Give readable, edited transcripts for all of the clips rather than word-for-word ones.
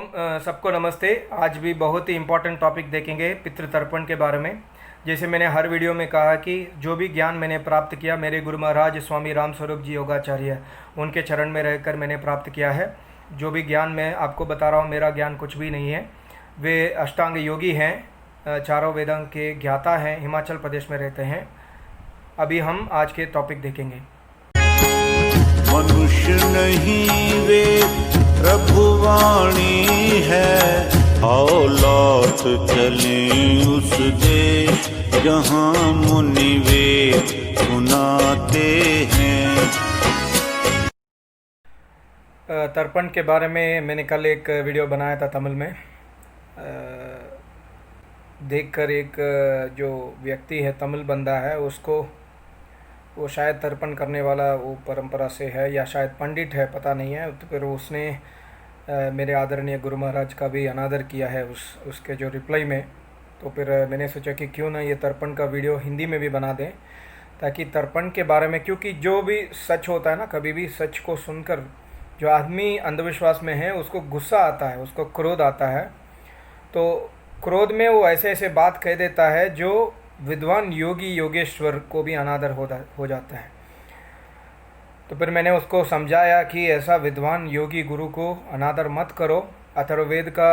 सबको नमस्ते। आज भी बहुत ही इम्पोर्टेंट टॉपिक देखेंगे पितृतर्पण के बारे में। जैसे मैंने हर वीडियो में कहा कि जो भी ज्ञान मैंने प्राप्त किया मेरे गुरु महाराज स्वामी राम स्वरूप जी योगाचार्य उनके चरण में रहकर मैंने प्राप्त किया है। जो भी ज्ञान मैं आपको बता रहा हूँ मेरा ज्ञान कुछ भी नहीं है। वे अष्टांग योगी हैं, चारों वेदों के ज्ञाता हैं, हिमाचल प्रदेश में रहते हैं। अभी हम आज के टॉपिक देखेंगे। मनुष्य नहीं वे प्रभुवाणी है, आओ लौट चलें उस देश जहाँ मुनि वेद सुनाते हैं। तर्पण के बारे में मैंने कल एक वीडियो बनाया था तमिल में। देखकर एक जो व्यक्ति है तमिल बंदा है, उसको वो शायद तर्पण करने वाला वो परंपरा से है या शायद पंडित है, पता नहीं है। तो फिर उसने मेरे आदरणीय गुरु महाराज का भी अनादर किया है उसके जो रिप्लाई में। तो फिर मैंने सोचा कि क्यों ना ये तर्पण का वीडियो हिंदी में भी बना दें, ताकि तर्पण के बारे में, क्योंकि जो भी सच होता है ना, कभी भी सच को सुनकर जो आदमी अंधविश्वास में है उसको गुस्सा आता है, उसको क्रोध आता है। तो क्रोध में वो ऐसे ऐसे बात कह देता है जो विद्वान योगी योगेश्वर को भी अनादर हो जाता है। तो फिर मैंने उसको समझाया कि ऐसा विद्वान योगी गुरु को अनादर मत करो। अथर्ववेद का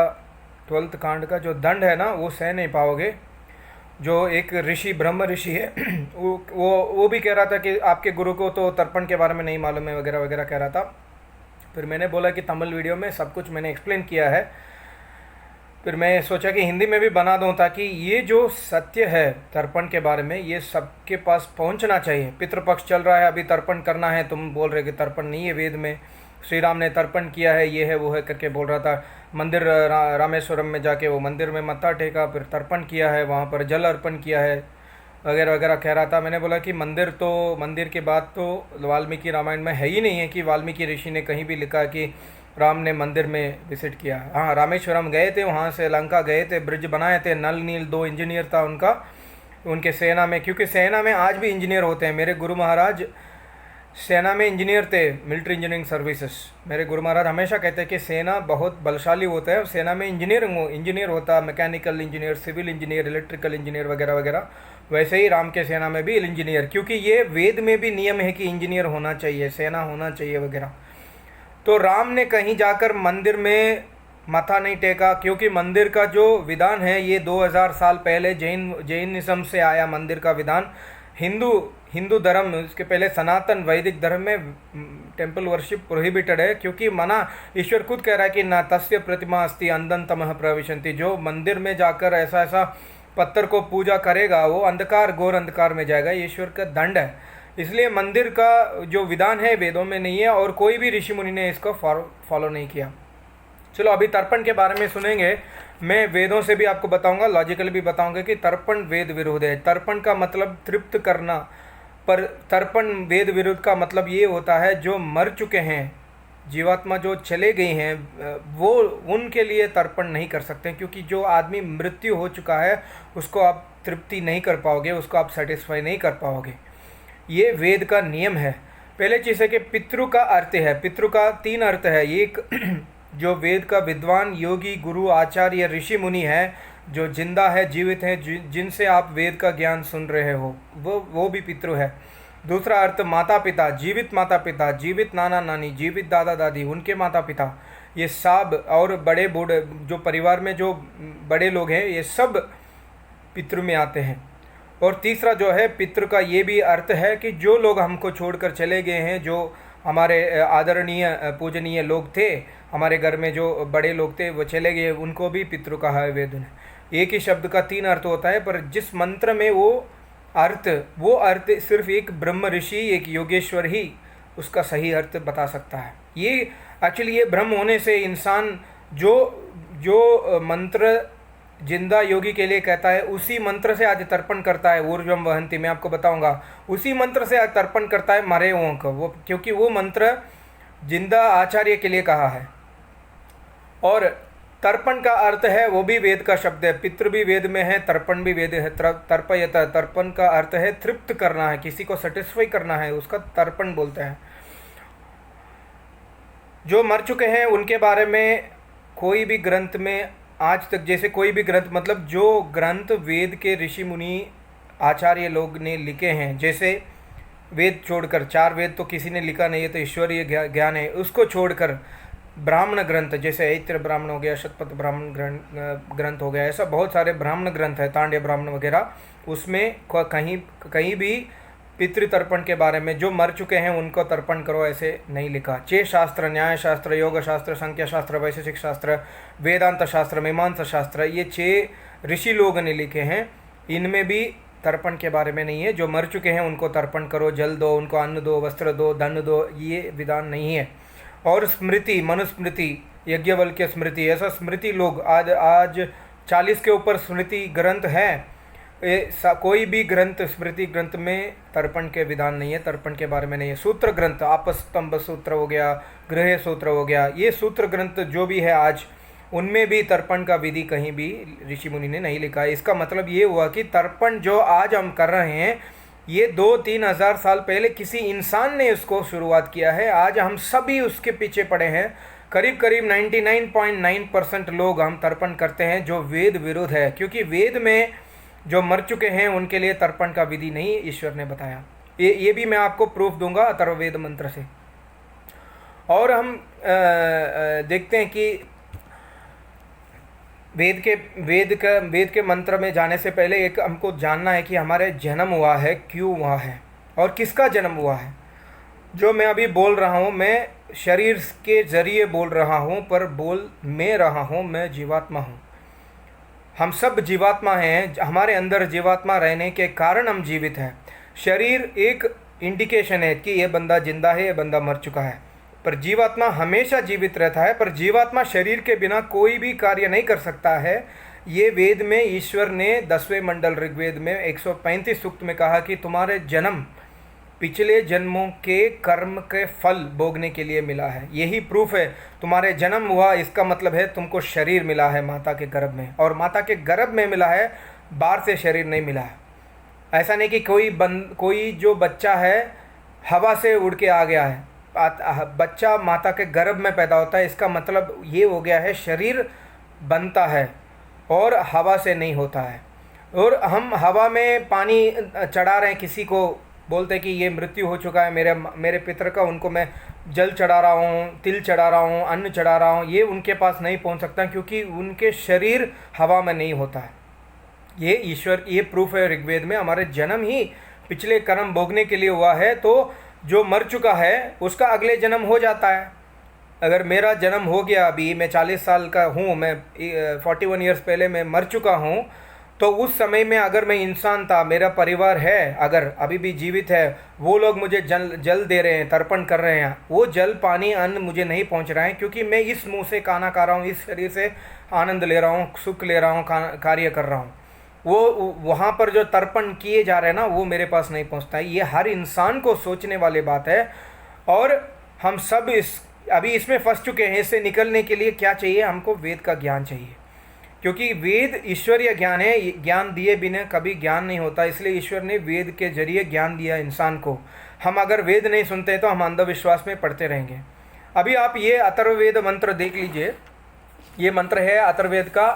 12th कांड का जो दंड है ना, वो सह नहीं पाओगे। जो एक ऋषि, ब्रह्म ऋषि है, वो भी कह रहा था कि आपके गुरु को तो तर्पण के बारे में नहीं मालूम है वगैरह वगैरह कह रहा था। फिर मैंने बोला कि तमिल वीडियो में सब कुछ मैंने एक्सप्लेन किया है। फिर मैं सोचा कि हिंदी में भी बना दूं, ताकि ये जो सत्य है तर्पण के बारे में ये सबके पास पहुंचना चाहिए। पितृपक्ष चल रहा है, अभी तर्पण करना है, तुम बोल रहे कि तर्पण नहीं है वेद में, श्री राम ने तर्पण किया है, ये है वो है करके बोल रहा था। मंदिर रामेश्वरम में जाके वो मंदिर में मत्था टेका, फिर तर्पण किया है, वहाँ पर जल अर्पण किया है वगैरह वगैरह कह रहा था। मैंने बोला कि मंदिर के बाद तो वाल्मीकि रामायण में है ही नहीं है कि वाल्मीकि ऋषि ने कहीं भी लिखा कि राम ने मंदिर में विजिट किया। हाँ, रामेश्वरम गए थे, वहाँ से लंका गए थे, ब्रिज बनाए थे, नल नील 2 इंजीनियर था उनके सेना में, क्योंकि सेना में आज भी इंजीनियर होते हैं। मेरे गुरु महाराज सेना में इंजीनियर थे, मिलिट्री इंजीनियरिंग सर्विसेज। मेरे गुरु महाराज हमेशा कहते हैं कि सेना बहुत बलशाली होता है, सेना में इंजीनियर होता, mechanical engineer, civil engineer, electrical engineer वगैरह वगैरह। वैसे ही राम के सेना में भी इंजीनियर, क्योंकि ये वेद में भी नियम है कि इंजीनियर होना चाहिए, सेना होना चाहिए वगैरह। तो राम ने कहीं जाकर मंदिर में माथा नहीं टेका, क्योंकि मंदिर का जो विधान है ये 2000 साल पहले जैनिज्म से आया। मंदिर का विधान हिंदू धर्म, इसके पहले सनातन वैदिक धर्म में टेम्पल वर्शिप प्रोहिबिटेड है, क्योंकि मना, ईश्वर खुद कह रहा है कि न तस्य प्रतिमा अस्ति अंधन्तमः प्रविशन्ति। जो मंदिर में जाकर ऐसा पत्थर को पूजा करेगा वो अंधकार, घोर अंधकार में जाएगा। ईश्वर का दंड है। इसलिए मंदिर का जो विधान है वेदों में नहीं है, और कोई भी ऋषि मुनि ने इसको फॉलो नहीं किया। चलो अभी तर्पण के बारे में सुनेंगे। मैं वेदों से भी आपको बताऊंगा, लॉजिकल भी बताऊंगा कि तर्पण वेद विरुद्ध है। तर्पण का मतलब तृप्त करना, पर तर्पण वेद विरुद्ध का मतलब ये होता है जो मर चुके हैं, जीवात्मा जो चले गई हैं, वो उनके लिए तर्पण नहीं कर सकते, क्योंकि जो आदमी मृत्यु हो चुका है उसको आप तृप्ति नहीं कर पाओगे, उसको आप सेटिस्फाई नहीं कर पाओगे। ये वेद का नियम है। पहले चीज़ है कि पितृ का अर्थ है, पितृ का 3 अर्थ है। एक जो वेद का विद्वान योगी गुरु आचार्य ऋषि मुनि है, जो जिंदा है, जीवित है, जिनसे आप वेद का ज्ञान सुन रहे हो, वो भी पितृ है। दूसरा अर्थ माता पिता, जीवित माता पिता, जीवित नाना नानी, जीवित दादा दादी, उनके माता पिता, ये सब, और बड़े बूढ़े जो परिवार में जो बड़े लोग हैं, ये सब पितृ में आते हैं। और तीसरा जो है पितृ का ये भी अर्थ है कि जो लोग हमको छोड़कर चले गए हैं, जो हमारे आदरणीय पूजनीय लोग थे, हमारे घर में जो बड़े लोग थे वो चले गए, उनको भी पितृ कहा है वेद ने। एक ही शब्द का 3 अर्थ होता है, पर जिस मंत्र में वो अर्थ सिर्फ एक ब्रह्म ऋषि, एक योगेश्वर ही उसका सही अर्थ बता सकता है। ये एक्चुअली ये ब्रह्म होने से इंसान जो मंत्र जिंदा योगी के लिए कहता है, उसी मंत्र से आज तर्पण करता है। ऊर्जम वहंती, मैं आपको बताऊंगा, उसी मंत्र से आज तर्पण करता है मरे हुओं को, वो क्योंकि वो मंत्र जिंदा आचार्य के लिए कहा है। और तर्पण का अर्थ है वो भी वेद का शब्द है, पितृ भी वेद में है, तर्पण भी वेद है। तर्पयत, तर्पण का अर्थ है तृप्त करना है, किसी को सेटिस्फाई करना है, उसका तर्पण बोलते हैं। जो मर चुके हैं उनके बारे में कोई भी ग्रंथ में आज तक, जैसे कोई भी ग्रंथ मतलब जो ग्रंथ वेद के ऋषि मुनि आचार्य लोग ने लिखे हैं, जैसे वेद छोड़कर, 4 वेद तो किसी ने लिखा नहीं है, तो ईश्वरीय ज्ञान है, उसको छोड़कर ब्राह्मण ग्रंथ, जैसे ऐत्र ब्राह्मण हो गया, शतपथ ब्राह्मण ग्रंथ हो गया, ऐसा बहुत सारे ब्राह्मण ग्रंथ है, तांड्य ब्राह्मण वगैरह, उसमें कहीं कहीं भी पितृतर्पण के बारे में जो मर चुके हैं उनको तर्पण करो ऐसे नहीं लिखा। 6 शास्त्र, न्याय शास्त्र, योग शास्त्र, संख्या शास्त्र, वैशेषिक शास्त्र, वेदांत शास्त्र, मीमांसा शास्त्र, ये 6 ऋषि लोगों ने लिखे हैं, इनमें भी तर्पण के बारे में नहीं है। जो मर चुके हैं उनको तर्पण करो, जल दो, उनको अन्न दो, वस्त्र दो, धन दो, ये विधान नहीं है। और स्मृति, मनुस्मृति, यज्ञवल्क्य स्मृति, ऐसा स्मृति लोग आज 40 के ऊपर स्मृति ग्रंथ है, कोई भी ग्रंथ स्मृति ग्रंथ में तर्पण के विधान नहीं है, तर्पण के बारे में नहीं है। सूत्र ग्रंथ, आपस्तंभ सूत्र हो गया, गृह सूत्र हो गया, ये सूत्र ग्रंथ जो भी है आज, उनमें भी तर्पण का विधि कहीं भी ऋषि मुनि ने नहीं लिखा है। इसका मतलब ये हुआ कि तर्पण जो आज हम कर रहे हैं, ये 2-3 हज़ार साल पहले किसी इंसान ने इसको शुरुआत किया है, आज हम सभी उसके पीछे पड़े हैं। करीब करीब 99.9% लोग हम तर्पण करते हैं, जो वेद विरुद्ध है, क्योंकि वेद में जो मर चुके हैं उनके लिए तर्पण का विधि नहीं ईश्वर ने बताया। ये भी मैं आपको प्रूफ दूंगा अथर्ववेद मंत्र से। और हम देखते हैं कि वेद के मंत्र में जाने से पहले एक हमको जानना है कि हमारे जन्म हुआ है, क्यों हुआ है और किसका जन्म हुआ है। जो मैं अभी बोल रहा हूँ, मैं शरीर के जरिए बोल रहा हूँ, पर बोल मैं रहा हूँ, मैं जीवात्मा हूँ। हम सब जीवात्मा हैं, हमारे अंदर जीवात्मा रहने के कारण हम जीवित हैं। शरीर एक इंडिकेशन है कि ये बंदा जिंदा है, ये बंदा मर चुका है, पर जीवात्मा हमेशा जीवित रहता है। पर जीवात्मा शरीर के बिना कोई भी कार्य नहीं कर सकता है। ये वेद में ईश्वर ने 10वें मंडल ऋग्वेद में 135 सूक्त में कहा कि तुम्हारे जन्म पिछले जन्मों के कर्म के फल भोगने के लिए मिला है। यही प्रूफ है, तुम्हारे जन्म हुआ, इसका मतलब है तुमको शरीर मिला है माता के गर्भ में, और माता के गर्भ में मिला है, बाहर से शरीर नहीं मिला है। ऐसा नहीं कि कोई जो बच्चा है हवा से उड़ के आ गया है, बच्चा माता के गर्भ में पैदा होता है, इसका मतलब ये हो गया है शरीर बनता है और हवा से नहीं होता है। और हम हवा में पानी चढ़ा रहे हैं, किसी को बोलते हैं कि ये मृत्यु हो चुका है मेरे पितर का, उनको मैं जल चढ़ा रहा हूँ, तिल चढ़ा रहा हूँ, अन्न चढ़ा रहा हूँ, ये उनके पास नहीं पहुँच सकता क्योंकि उनके शरीर हवा में नहीं होता है। ये ईश्वर, ये प्रूफ है ऋग्वेद में। हमारे जन्म ही पिछले कर्म भोगने के लिए हुआ है, तो जो मर चुका है उसका अगले जन्म हो जाता है। अगर मेरा जन्म हो गया, अभी मैं 40 साल का हूँ, मैं 41 ईयर्स पहले मैं मर चुका हूँ, तो उस समय में अगर मैं इंसान था, मेरा परिवार है, अगर अभी भी जीवित है, वो लोग मुझे जल दे रहे हैं, तर्पण कर रहे हैं, वो जल पानी अन्न मुझे नहीं पहुंच रहा है क्योंकि मैं इस मुंह से खाना खा रहा हूँ, इस शरीर से आनंद ले रहा हूँ, सुख ले रहा हूँ, कार्य कर रहा हूँ। वो वहाँ पर जो तर्पण किए जा रहे हैं ना, वो मेरे पास नहीं पहुँचता है। ये हर इंसान को सोचने वाली बात है। और हम सब अभी इसमें फंस चुके हैं। इससे निकलने के लिए क्या चाहिए हमको? वेद का ज्ञान चाहिए, क्योंकि वेद ईश्वरीय ज्ञान है। ज्ञान दिए बिना कभी ज्ञान नहीं होता, इसलिए ईश्वर ने वेद के जरिए ज्ञान दिया इंसान को। हम अगर वेद नहीं सुनते तो हम अंधविश्वास में पड़ते रहेंगे। अभी आप ये अथर्ववेद मंत्र देख लीजिए। ये मंत्र है अथर्ववेद का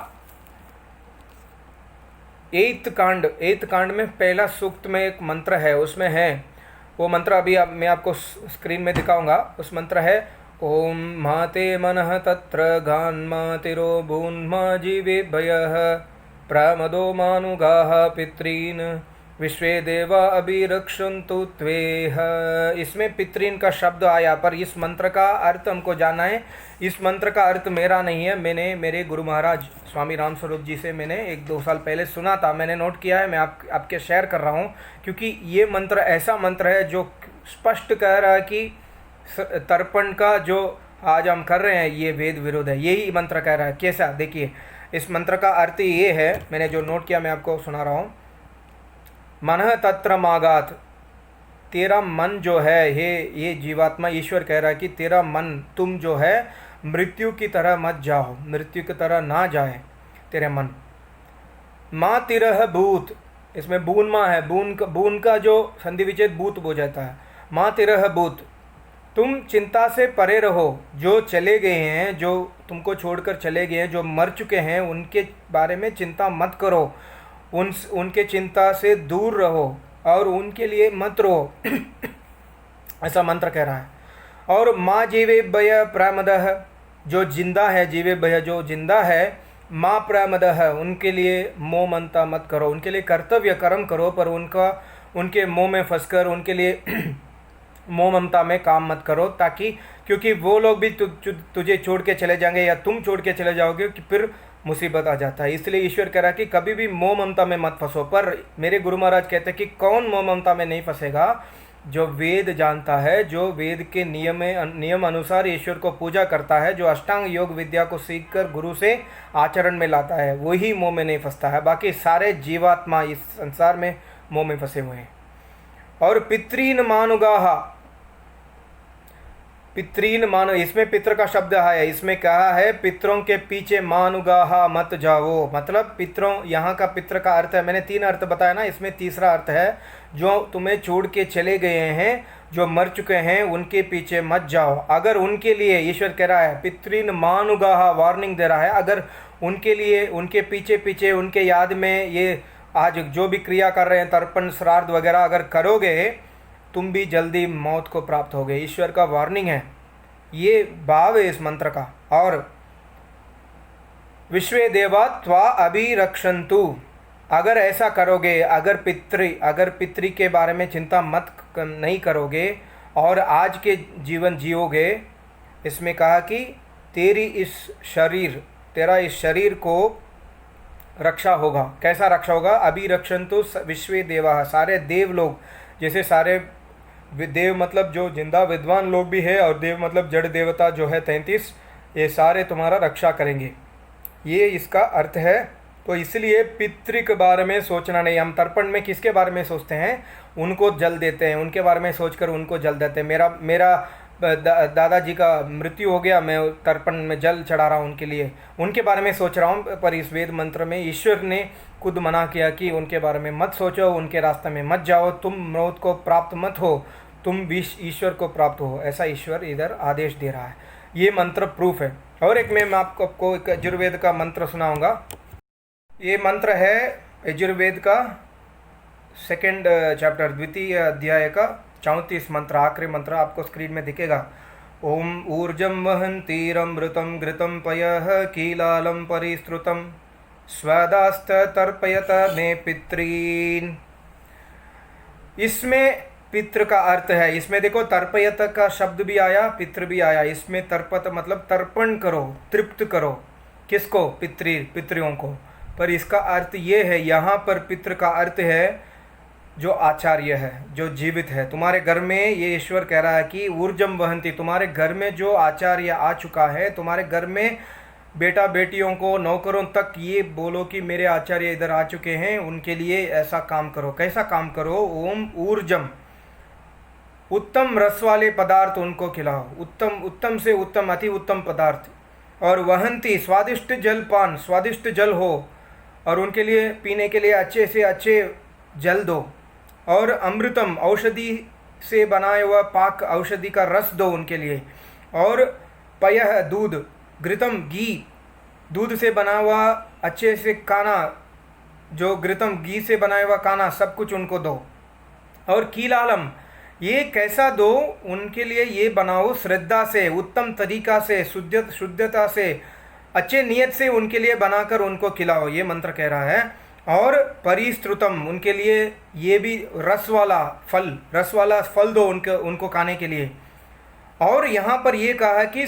8th कांड में पहला सूक्त में एक मंत्र है, उसमें है वो मंत्र। अभी मैं आपको स्क्रीन में दिखाऊंगा। उस मंत्र है ओम माते मनः तत्र गान्मातिरो भून्मा जीवेभ्यः प्रमदो मानुगाः पितॄन् विश्वे देवा अभिरक्षन्तु त्वेह। इसमें पितॄन् का शब्द आया, पर इस मंत्र का अर्थ हमको जानना है। इस मंत्र का अर्थ मेरा नहीं है, मैंने मेरे गुरु महाराज स्वामी राम स्वरूप जी से मैंने 1-2 साल पहले सुना था, मैंने नोट किया है, मैं आपके शेयर कर रहा हूँ। क्योंकि ये मंत्र ऐसा मंत्र है जो स्पष्ट कह रहा है कि तर्पण का जो आज हम कर रहे हैं ये वेद विरोध है। यही मंत्र कह रहा है। कैसा? देखिए, इस मंत्र का अर्थ ये है, मैंने जो नोट किया मैं आपको सुना रहा हूँ। मनः तत्र मागात, तेरा मन जो है, ये जीवात्मा, ईश्वर कह रहा है कि तेरा मन, तुम जो है मृत्यु की तरह मत जाओ, मृत्यु की तरह ना जाए तेरे मन। माँ तिरह भूत, इसमें बून माँ है, बून का जो संधि विच्छेद भूत हो जाता है। माँ तिरह भूत, तुम चिंता से परे रहो। जो चले गए हैं, जो तुमको छोड़कर चले गए हैं, जो मर चुके हैं, उनके बारे में चिंता मत करो, उनके चिंता से दूर रहो और उनके लिए मत रो। ऐसा मंत्र कह रहा है। और माँ जीवे भय प्रमदः, जो जिंदा है, जीवे भय जो जिंदा है, माँ प्रमदः, उनके लिए मोह मनता मत करो, उनके लिए कर्तव्य कर्म करो, पर उनके मोह में फंसकर उनके लिए मोह ममता में काम मत करो, ताकि क्योंकि वो लोग भी तुझे छोड़ के चले जाएंगे या तुम छोड़ के चले जाओगे कि फिर मुसीबत आ जाता है। इसलिए ईश्वर कह रहा है कि कभी भी मोह ममता में मत फंसो। पर मेरे गुरु महाराज कहते हैं कि कौन मोह ममता में नहीं फंसेगा? जो वेद जानता है, जो वेद के नियम अनुसार ईश्वर को पूजा करता है, जो अष्टांग योग विद्या को सीखकर गुरु से आचरण में लाता है, वही मोह में नहीं फंसता है। बाकी सारे जीवात्मा इस संसार में मोह में फंसे हुए हैं। और पितृन मानुगाहा, पितृन मानो, इसमें पितृ का शब्द है, इसमें कहा है पितरों के पीछे मानुगाहा मत जाओ। मतलब पितरों, यहाँ का पितृ का अर्थ है, मैंने 3 अर्थ बताया ना, इसमें तीसरा अर्थ है जो तुम्हें छोड़ के चले गए हैं, जो मर चुके हैं, उनके पीछे मत जाओ। अगर उनके लिए, ईश्वर कह रहा है पितृन मानुगाहा, वार्निंग दे रहा है, अगर उनके लिए, उनके पीछे पीछे, उनके याद में ये आज जो भी क्रिया कर रहे हैं, तर्पण श्राद्ध वगैरह अगर करोगे, तुम भी जल्दी मौत को प्राप्त होगे। ईश्वर का वार्निंग है, ये भाव है इस मंत्र का। और विश्वे देवा त्वा अभिरक्षन्तु, अगर ऐसा करोगे, अगर पितृ के बारे में चिंता नहीं करोगे और आज के जीवन जियोगे, इसमें कहा कि तेरा इस शरीर को रक्षा होगा। कैसा रक्षा होगा? अभिरक्षन्तु विश्वे देवा, सारे देव लोग, जैसे सारे देव मतलब जो जिंदा विद्वान लोग भी है, और देव मतलब जड़ देवता जो है 33, ये सारे तुम्हारा रक्षा करेंगे, ये इसका अर्थ है। तो इसलिए पितृ के बारे में सोचना नहीं। हम तर्पण में किसके बारे में सोचते हैं? उनको जल देते हैं, उनके बारे में सोचकर उनको जल देते हैं। मेरा दादाजी का मृत्यु हो गया, मैं तर्पण में जल चढ़ा रहा हूँ उनके लिए, उनके बारे में सोच रहा हूँ। पर इस वेद मंत्र में ईश्वर ने खुद मना किया कि उनके बारे में मत सोचो, उनके रास्ते में मत जाओ, तुम मौत को प्राप्त मत हो, तुम ईश्वर को प्राप्त हो, ऐसा ईश्वर इधर आदेश दे रहा है। ये मंत्र प्रूफ है। और एक मैं आपको एक यजुर्वेद का मंत्र सुनाऊंगा। ये मंत्र है यजुर्वेद का 2nd चैप्टर, 2य अध्याय का 34 मंत्र, आखिरी मंत्र आपको स्क्रीन में दिखेगा। ओम ऊर्जं वहन्तीरमृतं घृतं पयः कीलालं परिश्रुतं स्वदास्त तर्पयत मे पितॄन्। इसमें पितृ का अर्थ है, इसमें देखो तर्पयत का शब्द भी आया, पितृ भी आया। इसमें तर्पत मतलब तर्पण करो, तृप्त करो। किसको? पितृओं को। पर इसका अर्थ ये है, यहाँ पर पितृ का अर्थ है जो आचार्य है, जो जीवित है तुम्हारे घर में। ये ईश्वर कह रहा है कि ऊर्जम वहंती, तुम्हारे घर में जो आचार्य आ चुका है, तुम्हारे घर में बेटा बेटियों को, नौकरों तक ये बोलो कि मेरे आचार्य इधर आ चुके हैं, उनके लिए ऐसा काम करो। कैसा काम करो? ओम ऊर्जम, उत्तम रस वाले पदार्थ उनको खिलाओ, उत्तम से उत्तम, अति उत्तम पदार्थ। और वहंती, स्वादिष्ट जलपान, स्वादिष्ट जल हो, और उनके लिए पीने के लिए अच्छे से अच्छे जल दो। और अमृतम, औषधि से बनाया हुआ पाक, औषधि का रस दो उनके लिए। और पयः, दूध, घृतम, घी, दूध से बना हुआ अच्छे से खाना, जो घृतम घी से बनाया हुआ खाना, सब कुछ उनको दो। और कीलालम, ये कैसा दो? उनके लिए ये बनाओ श्रद्धा से, उत्तम तरीका से, शुद्धता से, अच्छे नियत से उनके लिए बनाकर उनको खिलाओ, ये मंत्र कह रहा है। और परिश्रुतम, उनके लिए ये भी रस वाला फल दो उनको खाने के लिए। और यहाँ पर ये कहा कि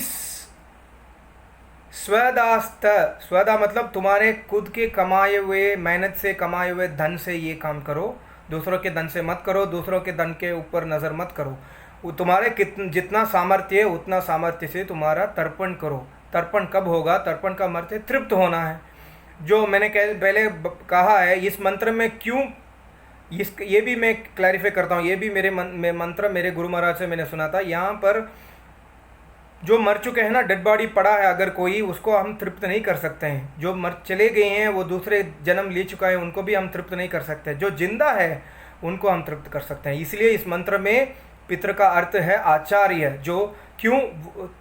स्वदास्त, स्वदा मतलब तुम्हारे खुद के कमाए हुए, मेहनत से कमाए हुए धन से ये काम करो, दूसरों के धन से मत करो, दूसरों के धन के ऊपर नज़र मत करो। वो तुम्हारे जितना सामर्थ्य है उतना सामर्थ्य से तुम्हारा तर्पण करो। तर्पण कब होगा? तर्पण का अर्थ है तृप्त होना है। जो मैंने पहले कहा है, इस मंत्र में क्यों, ये भी मैं क्लैरिफाई करता हूँ, ये भी मंत्र मेरे गुरु महाराज से मैंने सुना था। यहाँ पर जो मर चुके हैं ना, डेड बॉडी पड़ा है अगर कोई, उसको हम तृप्त नहीं कर सकते हैं। जो मर चले गए हैं, वो दूसरे जन्म ले चुका है, उनको भी हम तृप्त नहीं कर सकते। जो जिंदा है उनको हम तृप्त कर सकते हैं। इसलिए इस मंत्र में पितृ का अर्थ है आचार्य, जो क्यों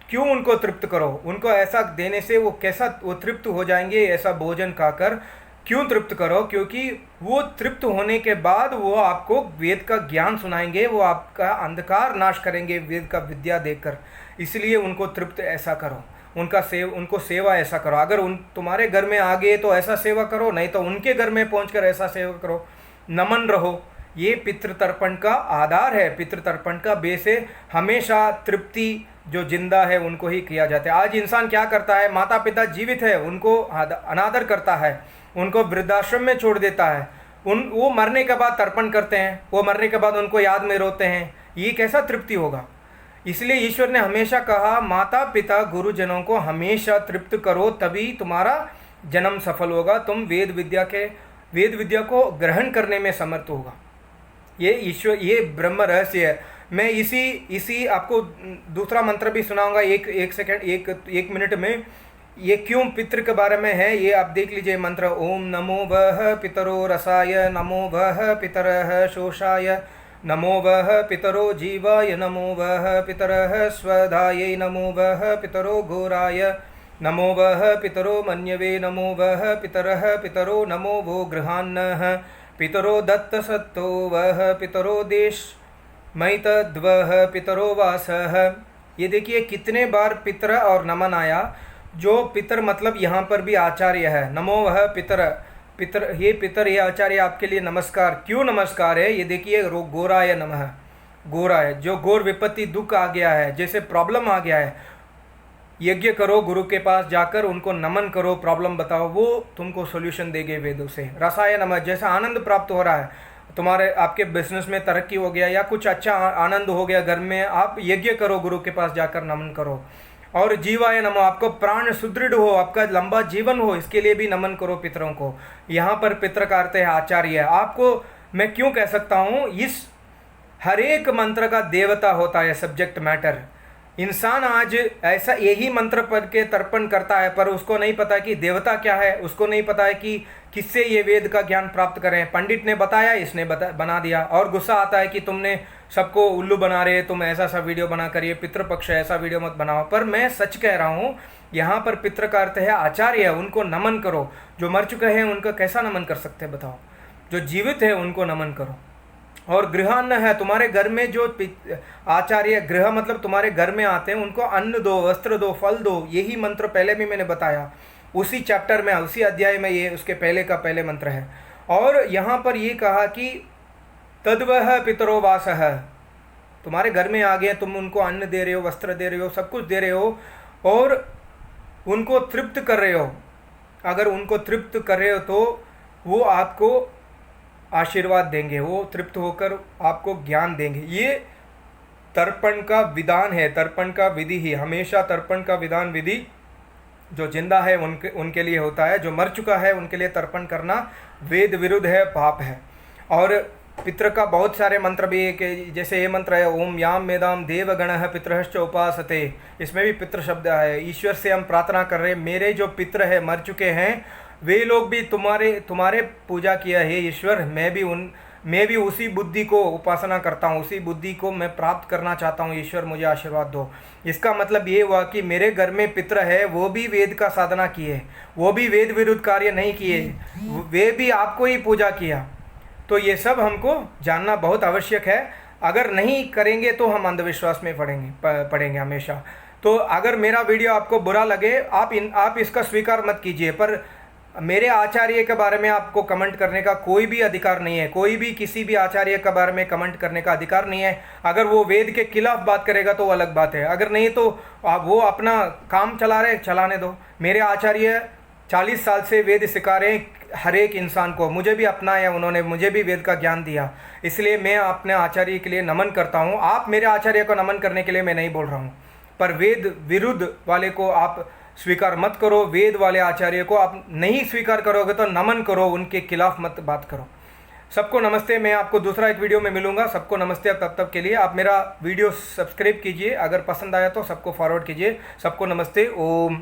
क्यों उनको तृप्त करो, उनको ऐसा देने से वो कैसा वो तृप्त हो जाएंगे, ऐसा भोजन खाकर क्यों तृप्त करो, क्योंकि वो तृप्त होने के बाद वो आपको वेद का ज्ञान सुनाएंगे, वो आपका अंधकार नाश करेंगे वेद का विद्या देकर, इसलिए उनको तृप्त ऐसा करो, उनको सेवा ऐसा करो। अगर तुम्हारे घर में आ गए तो ऐसा सेवा करो, नहीं तो उनके घर में पहुंचकर ऐसा सेवा करो, नमन रहो। ये पितृतर्पण का आधार है, पितृतर्पण का बेस है। हमेशा तृप्ति जो जिंदा है उनको ही किया जाता है। आज इंसान क्या करता है, माता पिता जीवित है उनको अनादर करता है, उनको वृद्धाश्रम में छोड़ देता है, वो मरने के बाद तर्पण करते हैं, वो मरने के बाद उनको याद में रोते हैं, ये कैसा तृप्ति होगा। इसलिए ईश्वर ने हमेशा कहा माता पिता गुरुजनों को हमेशा तृप्त करो, तभी तुम्हारा जन्म सफल होगा, तुम वेद विद्या को ग्रहण करने में समर्थ होगा। ये ब्रह्म रहस्य है। मैं इसी आपको दूसरा मंत्र भी सुनाऊंगा एक मिनट में। ये क्यों पितृ के बारे में है ये आप देख लीजिए मंत्र। ओम नमो वह पितरो रसाय, नमो वह पितरः शोषाय, नमो वह पितरो जीवाय, नमो वह पितरः स्वधायै, नमो वह पितरो घोराय, नमो वह पितरो मन्यवे, नमो वह पितरः पितरो नमो वो गृहान्नः, पितरो दत्त सत्तो वह पितरो देश मैतद्वह पितरो वासः। ये देखिए कितने बार पितर और नमन आया। जो पितर मतलब यहाँ पर भी आचार्य है। नमो वह पितर, ये पितर ये आचार्य आपके लिए नमस्कार। क्यों नमस्कार है ये देखिए। गोराय नमः, गोरा है जो घोर विपत्ति दुख आ गया है, जैसे प्रॉब्लम आ गया है, यज्ञ करो, गुरु के पास जाकर उनको नमन करो, प्रॉब्लम बताओ, वो तुमको सोल्यूशन देंगे वेदों से। रसाय नमः, जैसा आनंद प्राप्त हो रहा है, तुम्हारे आपके बिजनेस में तरक्की हो गया या कुछ अच्छा आनंद हो गया घर में, आप यज्ञ करो, गुरु के पास जाकर नमन करो। और जीवाय नमः, आपको प्राण सुदृढ़ हो, आपका लंबा जीवन हो, इसके लिए भी नमन करो पितरों को। यहाँ पर पितर का अर्थ है आचार्य। आपको मैं क्यों कह सकता हूँ, इस हर एक मंत्र का देवता होता है, सब्जेक्ट मैटर। इंसान आज ऐसा यही मंत्र पढ़ के तर्पण करता है, पर उसको नहीं पता कि देवता क्या है, उसको नहीं पता है कि किससे ये वेद का ज्ञान प्राप्त करें। पंडित ने बताया, इसने बना दिया, और गुस्सा आता है कि तुमने सबको उल्लू बना रहे, तुम ऐसा सा वीडियो बना करिए, पितृपक्ष ऐसा वीडियो मत बनाओ। पर मैं सच कह रहा हूँ, यहाँ पर पितृ का अर्थ है आचार्य, उनको नमन करो। जो मर चुके हैं उनका कैसा नमन कर सकते हैं बताओ, जो जीवित है उनको नमन करो। और गृहान्न है, तुम्हारे घर में जो आचार्य, गृह मतलब तुम्हारे घर में आते हैं, उनको अन्न दो, वस्त्र दो, फल दो। यही मंत्र पहले भी मैंने बताया, उसी चैप्टर में, उसी अध्याय में, ये उसके पहले का पहले मंत्र है। और यहाँ पर ये कहा कि तद्वह पितरो वासः, तुम्हारे घर में आ गए, तुम उनको अन्न दे रहे हो, वस्त्र दे रहे हो, सब कुछ दे रहे हो, और उनको तृप्त कर रहे हो। अगर उनको तृप्त कर रहे हो तो वो आपको आशीर्वाद देंगे, वो तृप्त होकर आपको ज्ञान देंगे। ये तर्पण का विधान है, तर्पण का विधि ही। हमेशा तर्पण का विधान विधि जो जिंदा है उनके लिए होता है, जो मर चुका है उनके लिए तर्पण करना वेद विरुद्ध है, पाप है। और पितृ का बहुत सारे मंत्र भी है, कि जैसे ये मंत्र है ओम याम मेदाम देवगणः पितृश्च उपासते, इसमें भी पितृ शब्द है। ईश्वर से हम प्रार्थना कर रहे हैं, मेरे जो पितृ है मर चुके हैं, वे लोग भी तुम्हारे पूजा किया है ईश्वर, मैं भी उसी बुद्धि को उपासना करता हूँ, उसी बुद्धि को मैं प्राप्त करना चाहता हूँ, ईश्वर मुझे आशीर्वाद दो। इसका मतलब ये हुआ कि मेरे घर में पितृ है, वो भी वेद का साधना किए, वो भी वेद विरुद्ध कार्य नहीं किए, वे भी आपको ही पूजा किया। तो ये सब हमको जानना बहुत आवश्यक है। अगर नहीं करेंगे तो हम अंधविश्वास में पड़ेंगे हमेशा। तो अगर मेरा वीडियो आपको बुरा लगे, आप इसका स्वीकार मत कीजिए, पर मेरे आचार्य के बारे में आपको कमेंट करने का कोई भी अधिकार नहीं है। कोई भी किसी भी आचार्य के बारे में कमेंट करने का अधिकार नहीं है। अगर वो वेद के खिलाफ बात करेगा तो अलग बात है, अगर नहीं तो वो अपना काम चलाने दो। मेरे आचार्य 40 साल से वेद सिखा रहे हैं हर एक इंसान को, मुझे भी अपनाया, उन्होंने मुझे भी वेद का ज्ञान दिया, इसलिए मैं अपने आचार्य के लिए नमन करता हूँ। आप मेरे आचार्य को नमन करने के लिए मैं नहीं बोल रहा हूँ, पर वेद विरुद्ध वाले को आप स्वीकार मत करो। वेद वाले आचार्य को आप नहीं स्वीकार करोगे तो नमन करो, उनके खिलाफ मत बात करो। सबको नमस्ते। मैं आपको दूसरा एक वीडियो में मिलूंगा। सबको नमस्ते। तब तक के लिए आप मेरा वीडियो सब्सक्राइब कीजिए, अगर पसंद आया तो सबको फॉरवर्ड कीजिए। सबको नमस्ते। ओम